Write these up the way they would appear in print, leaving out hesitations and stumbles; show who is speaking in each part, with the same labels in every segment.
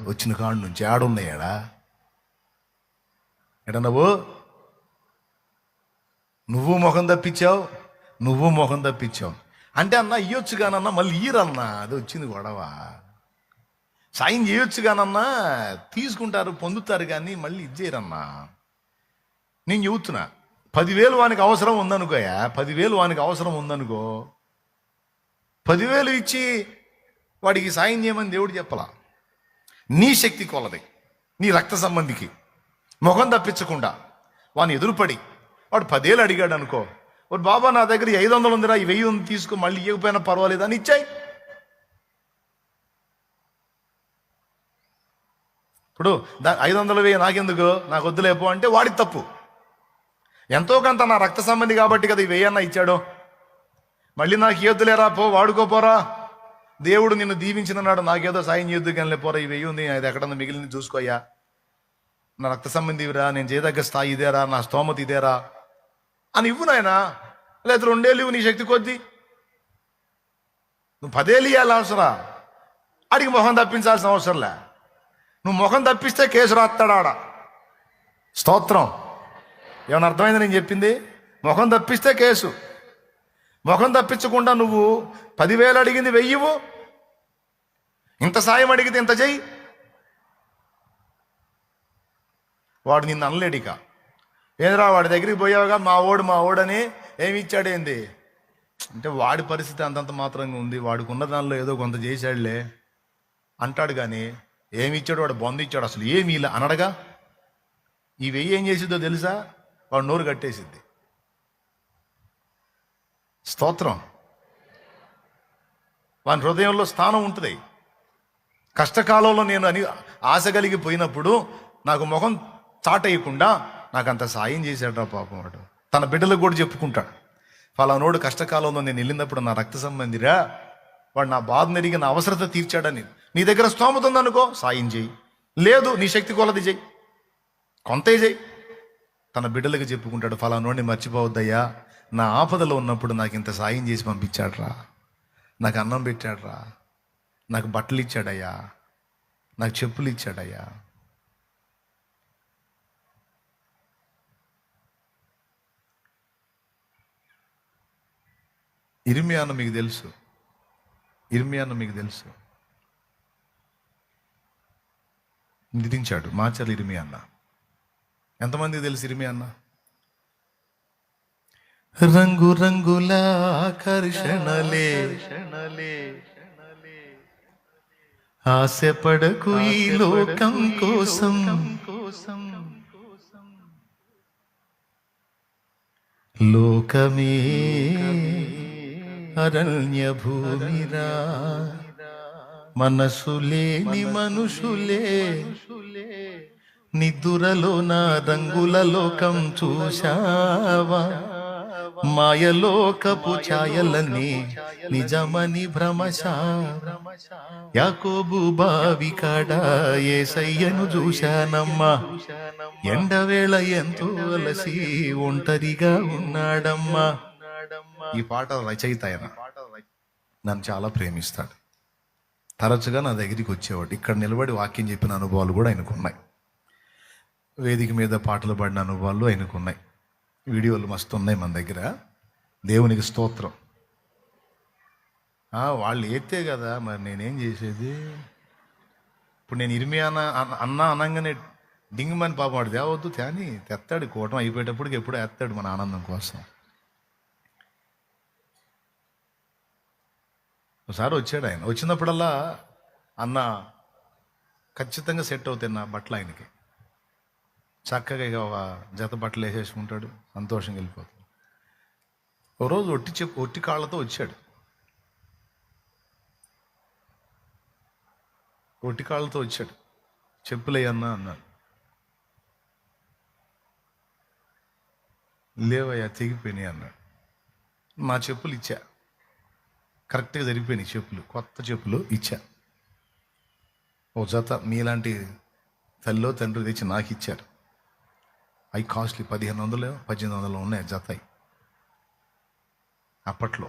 Speaker 1: వచ్చిన కాడు నుంచి ఆడున్నాయాడా ఎడా నువ్వు మొహం తప్పించావు అంటే అన్న ఇయ్యొచ్చు కానన్నా మళ్ళీ ఇయ్యరన్నా, అది వచ్చింది గొడవ. సాయం చేయొచ్చు కానన్నా తీసుకుంటారు పొందుతారు కానీ మళ్ళీ ఇచ్చేయరన్నా. నేను చెబుతున్నా, 10,000 వానికి అవసరం ఉందనుకోయా, 10,000 వానికి అవసరం ఉందనుకో, 10,000 ఇచ్చి వాడికి సాయం చేయమని దేవుడు చెప్పలా. నీ శక్తి కొలది, నీ రక్త సంబంధికి ముఖం తప్పించకుండా వాని ఎదురుపడి వాడు 10,000 అడిగాడు అనుకో, వాడు బాబా నా దగ్గర 500 ఉందిరా, ఈ 1000 ఉంది తీసుకో, మళ్ళీ ఇవ్వకపోయినా పర్వాలేదు అని ఇచ్చాయి. ఇప్పుడు 500 నాకెందుకు, నాకు వద్దులేపో అంటే వాడికి తప్పు. ఎంతో కొంత నా రక్త సంబంధి కాబట్టి కదా ఈ 1000 ఇచ్చాడు, మళ్ళీ నాకు వద్దులేరా పో వాడుకోపోరా, దేవుడు నిన్ను దీవించిన నాడు నాకేదో సాయం చేయొద్దు కానీ లేపోరా, ఈ 1000 ఉంది, అది ఎక్కడన్నా మిగిలింది చూసుకోయ్యా, నా రక్త సంబంధిరా, నేను చేయదగ్గ స్థాయి ఇదేరా, నా స్తోమత ఇదేరా అని ఇవ్వు నాయనా. లేదా 2 ఏళ్ళు ఇవ్వు, నీ శక్తి కొద్దీ. నువ్వు 10 ఏళ్ళు ఇవ్వాలి అవసరా, అడిగి మొహం తప్పించాల్సిన అవసరంలే. నువ్వు ముఖం తప్పిస్తే కేసు రాస్తాడు ఆడ. స్తోత్రం. ఏమైనా అర్థమైంది నేను చెప్పింది? ముఖం తప్పిస్తే కేసు. ముఖం తప్పించకుండా నువ్వు 10,000 అడిగింది 1000, ఇంత సాయం అడిగితే ఇంత చెయ్యి, వాడు నిన్ను అనలేడిక. ఏదిరా వాడి దగ్గరికి పోయావుగా మా ఓడని ఏమి ఇచ్చాడేంది అంటే వాడి పరిస్థితి అంతంత మాత్రంగా ఉంది, వాడికి ఉన్న దానిలో ఏదో కొంత చేశాడులే అంటాడు. కానీ ఏమి ఇచ్చాడు, వాడు బొంద ఇచ్చాడు, అసలు ఏమి ఇలా అనడగా. ఈ 1000 ఏం చేసిద్దో తెలుసా, వాడు నోరు కట్టేసిద్ది. స్తోత్రం. వాని హృదయంలో స్థానం ఉంటుంది. కష్టకాలంలో నేను ఆశ కలిగి పోయినప్పుడు నాకు ముఖం చాటేయకుండా నాకు అంత సాయం చేశాడు పాపం. వాడు తన బిడ్డలకు కూడా చెప్పుకుంటాడు, ఫలానోడు కష్టకాలంలో నేను వెళ్ళినప్పుడు నా రక్త సంబంధిరా, వాడు నా బాధను ఎరిగి నా అవసరత తీర్చాడని. నీ దగ్గర స్తోమత ఉందనుకో సాయం చేయి, లేదు నీ శక్తి కొలది చేయి, కొంతే చేయి. తన బిడ్డలకు చెప్పుకుంటాడు, ఫలానోడిని మర్చిపోవద్దయ్యా, నా ఆపదలో ఉన్నప్పుడు నాకు ఇంత సాయం చేసి పంపించాడురా, నాకు అన్నం పెట్టాడురా, నాకు బట్టలు ఇచ్చాడయ్యా, నాకు చెప్పులు ఇచ్చాడయ్యా. ఇర్మియాను మీకు తెలుసు, నిధించాడు మాచర్ల ఇర్మియా అన్న. ఎంతమందికి తెలుసు ఇర్మియా అన్న? రంగు రంగుల ఆకర్షణలే ఆశపడకు ఈ లోకం కోసం, లోకమే అరణ్య భూమిరా, మనసులేని మనుషులే నిద్దురలో నా రంగుల లోకం చూశావా, మాయలోకపు ఛాయలన్నీ నిజమని భ్రమశా, యాకోబు బావి కాడ యేసయ్యను చూశానమ్మా, ఎండవేళ ఎంతో అలసి ఒంటరిగా ఉన్నాడమ్మా. ఈ పాట రచయిత ఆయన నన్ను చాలా ప్రేమిస్తాడు. తరచుగా నా దగ్గరికి వచ్చేవాడు, ఇక్కడ నిలబడి వాక్యం చెప్పిన అనుభవాలు కూడా ఆయనకున్నాయి, వేదిక మీద పాటలు పాడిన అనుభవాలు ఆయనకున్నాయి, వీడియోలు మస్తు ఉన్నాయి మన దగ్గర. దేవునికి స్తోత్రం. వాళ్ళు ఎత్తే కదా మరి నేనేం చేసేది. ఇప్పుడు నేను ఇర్మియా అన్న అనగానే డింగిమని పాపం వాడు తేవద్దు కానీ తెస్తాడు, కూటం అయిపోయేటప్పటికి ఎప్పుడో ఎత్తాడు మన ఆనందం కోసం. ఒకసారి వచ్చాడు ఆయన, వచ్చినప్పుడల్లా అన్న ఖచ్చితంగా సెట్ అవుతాయి నా బట్టలు ఆయనకి, చక్కగా ఇక ఒక జత బట్టలు వేసేసుకుంటాడు, సంతోషంగా వెళ్ళిపోతాడు. ఓ రోజు ఒట్టి కాళ్ళతో వచ్చాడు, ఒట్టి కాళ్ళతో వచ్చాడు, చెప్పులేయన్నా అన్నాడు. లేవయ్యా తెగిపోయినాయి అన్నాడు. నా చెప్పులు ఇచ్చా, కరెక్ట్గా జరిగిపోయినాయి చెప్పులు, కొత్త చెప్పులు ఇచ్చా. ఓ జత మీలాంటి తల్లిలో తండ్రి తెచ్చి నాకు ఇచ్చారు. అవి కాస్ట్లీ, 1500 1800 ఉన్నాయి జత. అప్పట్లో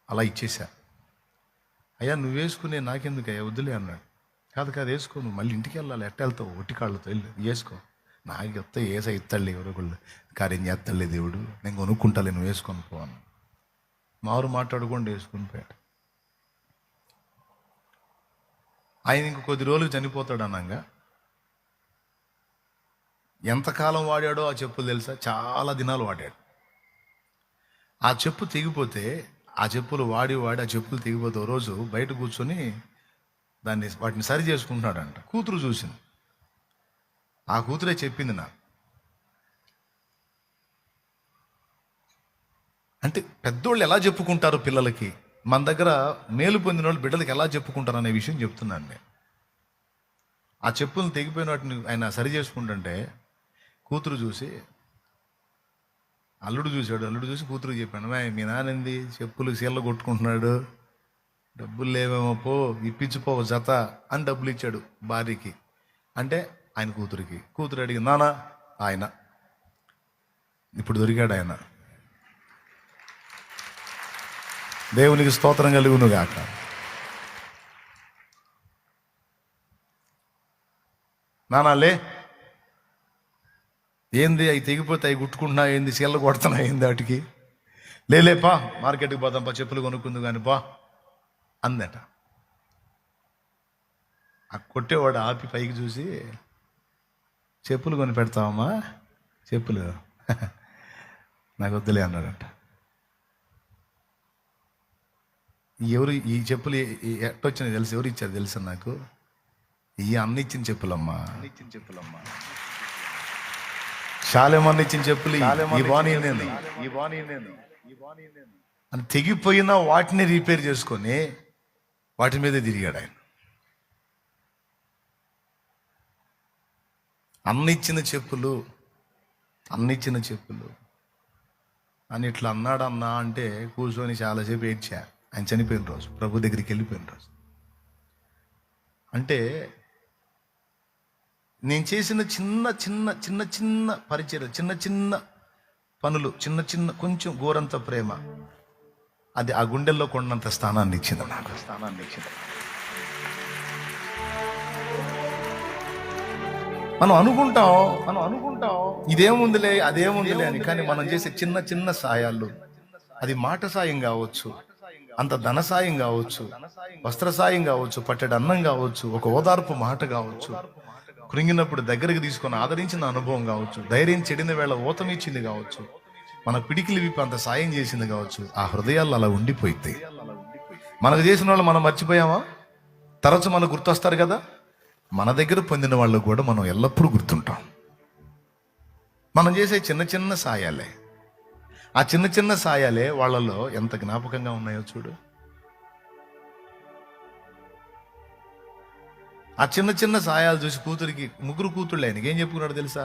Speaker 1: అలా ఇచ్చేసా. అయ్యా నువ్వు వేసుకునే నాకెందుకు అయ్యా వద్దులే అన్నాడు. కాదు కాదు వేసుకో, నువ్వు మళ్ళీ ఇంటికి వెళ్ళాలి, ఎట్ట వెళ్తావు, ఒట్టి కాళ్ళతో వెళ్ళి వేసుకో. నాకు చెప్తే ఏసై ఇస్తాడులే, ఎవరో ఒకళ్ళు కార్యం చేస్తాడులే దేవుడు, నేను కొనుక్కుంటాలే, నువ్వు వేసుకొని పోను. మారు మాట్లాడుకోండి, వేసుకుని పోయాడు. ఆయన ఇంక కొద్ది రోజులు చనిపోతాడు అన్నాగా ఎంతకాలం వాడాడో ఆ చెప్పులు తెలుసా? చాలా దినాలు వాడాడు. ఆ చెప్పు తెగిపోతే, ఆ చెప్పులు వాడి వాడి ఆ చెప్పులు తెగిపోతే ఓ రోజు బయట కూర్చొని వాటిని సరి చేసుకుంటున్నాడంట. కూతురు చూసింది. ఆ కూతురే చెప్పింది నాకు. అంటే పెద్దోళ్ళు ఎలా చెప్పుకుంటారు పిల్లలకి, మన దగ్గర మేలు పొందిన వాళ్ళు బిడ్డలకి ఎలా చెప్పుకుంటారు అనే విషయం చెప్తున్నాను నేను. ఆ చెప్పులను తెగిపోయిన వాటిని ఆయన సరి చేసుకుంటుంటే కూతురు చూసి, అల్లుడు చూశాడు, అల్లుడు చూసి కూతురు చెప్పాడు, మీ నాన్నది చెప్పులు సీళ్ళ కొట్టుకుంటున్నాడు, డబ్బులు లేవేమో, పో ఇప్పించిపో జత అని డబ్బులు ఇచ్చాడు భార్యకి. అంటే ఆయన కూతురికి. కూతురు అడిగి, నానా ఆయన ఇప్పుడు దొరికాడు ఆయన. దేవునికి స్తోత్రం కలుగును గాక. నానాలే ఏంది అవి తెగిపోతే అవి గుట్టుకుంటున్నా, ఏంది సీళ్ళ కొడుతున్నా, ఏంది వాటికి, లేపా మార్కెట్కి పోదాం పా, చెప్పులు కొనుక్కుందు కానీ పా అందట. ఆ కొట్టేవాడు ఆపి పైకి చూసి, చెప్పులు కొని పెడతావమ్మా, చెప్పులు నాకు వద్దులే అన్నాడంట. ఎవరు ఈ చెప్పులు ఎట్టొచ్చినాయి తెలుసు, ఎవరు ఇచ్చారు తెలుసా నాకు? ఈ అన్న ఇచ్చిన చెప్పులమ్మా, శాలేమన్న ఇచ్చిన చెప్పులు, ఈ బాణీ నేను అని తెగిపోయినా వాటిని రిపేర్ చేసుకొని వాటి మీదే తిరిగాడు ఆయన. అన్నిచ్చిన చెప్పులు అని ఇట్లా అన్నాడు అన్నా అంటే కూర్చొని చాలాసేపు ఏడ్చా. ఆయన చనిపోయిన రోజు, ప్రభు దగ్గరికి వెళ్ళిపోయిన రోజు. అంటే నేను చేసిన చిన్న చిన్న చిన్న చిన్న పరిచయం, చిన్న చిన్న పనులు, చిన్న చిన్న కొంచెం గోరంత ప్రేమ, అది ఆ గుండెల్లో కొండంత స్థానాన్ని ఇచ్చింది నాకు. మనం అనుకుంటాం ఇదేముందిలే అదేముందిలే అని, కానీ మనం చేసే చిన్న చిన్న సాయాలు, అది మాట సాయం కావచ్చు, అంత ధన సాయం కావచ్చు, వస్త్ర సాయం కావచ్చు, పట్టెడు అన్నం కావచ్చు, ఒక ఓదార్పు మాట కావచ్చు, కృంగినప్పుడు దగ్గరికి తీసుకొని ఆదరించిన అనుభవం కావచ్చు, ధైర్యం చెడిన వేళ ఓతమిచ్చింది కావచ్చు, మన పిడికిలి విప్పి అంత సాయం చేసింది కావచ్చు. ఆ హృదయాల్లో అలా ఉండిపోయింది. మనకు చేసిన వాళ్ళు మనం మర్చిపోయామా? తరచు మనకు గుర్తొస్తారు కదా. మన దగ్గర పొందిన వాళ్ళు కూడా మనం ఎల్లప్పుడూ గుర్తుంటాం. మనం చేసే చిన్న చిన్న సాయాలే, ఆ చిన్న చిన్న సాయాలే వాళ్ళలో ఎంత జ్ఞాపకంగా ఉన్నాయో చూడు. ఆ చిన్న చిన్న సాయాలు చూసి కూతురికి, ముగ్గురు కూతుళ్ళు ఆయనకి ఏం చెప్పుకున్నాడు తెలుసా?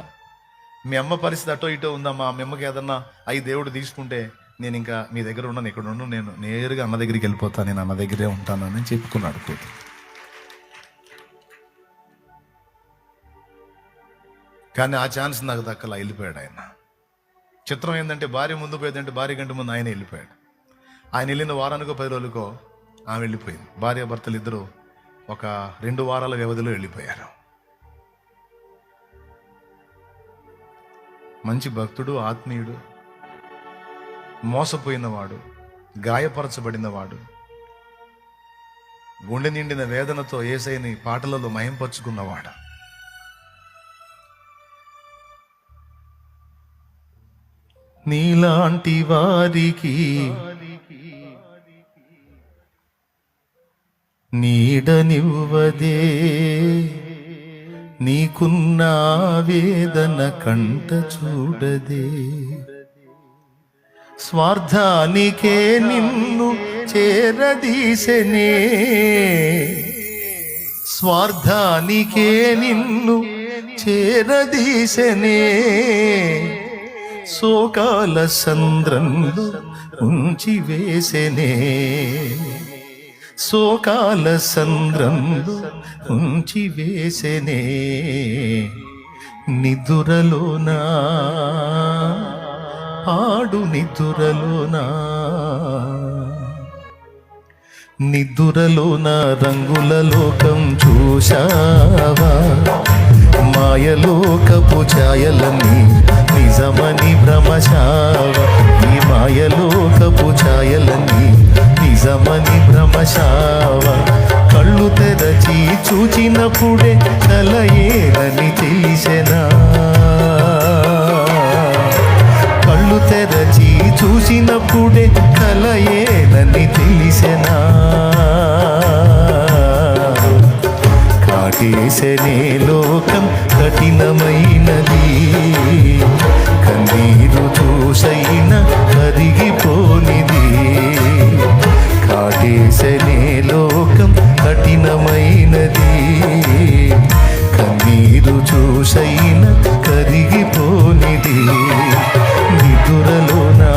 Speaker 1: మీ అమ్మ పరిస్థితి అటో ఇటో ఉందమ్మా, మీ అమ్మకి ఏదన్నా అయి దేవుడు తీసుకుంటే నేను ఇంకా మీ దగ్గర ఉన్నాను, ఇక్కడ ఉండు, నేను నేరుగా అన్న దగ్గరికి వెళ్ళిపోతాను, నేను అన్న దగ్గరే ఉంటాను అని చెప్పుకున్నాడు కూతురు. కానీ ఆ ఛాన్స్ నాకు దక్కలా, వెళ్ళిపోయాడు ఆయన. చిత్రం ఏంటంటే భార్య ముందు పోయేదంటే భార్య గంట ముందు ఆయన వెళ్ళిపోయాడు. ఆయన వెళ్ళిన వారానికో 10 రోజులకో ఆమె వెళ్ళిపోయింది. భార్య భర్తలు ఇద్దరు ఒక 2 వారాల వ్యవధిలో వెళ్ళిపోయారు. మంచి భక్తుడు, ఆత్మీయుడు, మోసపోయినవాడు, గాయపరచబడినవాడు, గుండె నిండిన వేదనతో యేసయ్యని పాటలలో మహింపరుచుకున్నవాడు. నీలాంటి వారికి నీడనివ్వదే, నీకున్న వేదన కంట చూడదే, స్వార్థానికే నిన్ను చేరదీసెనే, స్వార్థానికే నిన్ను చేరదీసెనే, శోకాల సంద్రంలో ఉంచి వేసెనే, శోకాల సంద్రంలో ఉంచి వేసెనే, నిదురలోనా ఆడు నిదురలోనా, నిద్దురలో నా రంగుల లోకం చూశావా, మాయలోకపు ఛాయలన్నీ నిజమని భ్రమశావా, ఈ మాయలోకపు ఛాయలన్నీ నిజమని భ్రమశావా. కళ్ళు తెరచి చూచినప్పుడే కలయేనని తెలిసెనా, కళ్ళు తెరచి చూసినప్పుడే కలయేనని తెలిసెనా. కాటేసనే లోకం కఠినమైనది, కన్నీరు చూసైన కరిగిపోనిది. కాటేసనే లోకం కఠినమైనది, కన్నీరు చూసైన కరిగిపోనిది. నిదురలోనా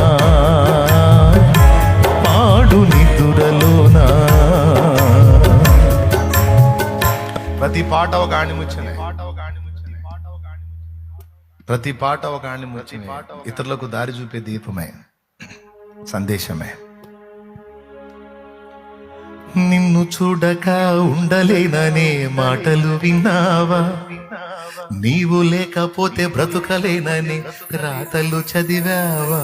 Speaker 1: పాడు నిదురలోనా. ప్రతి పాట ఒక ఆణిముచ్చనే, ప్రతి పాట ఒక ఆణిముచ్చనే, ఇతరులకు దారి చూపే దీపమే, సందేశమే. నిన్ను చూడక ఉండలేననే మాటలు విన్నావా, నీవు లేకపోతే బ్రతుకలేనని రాతలు చదివావా.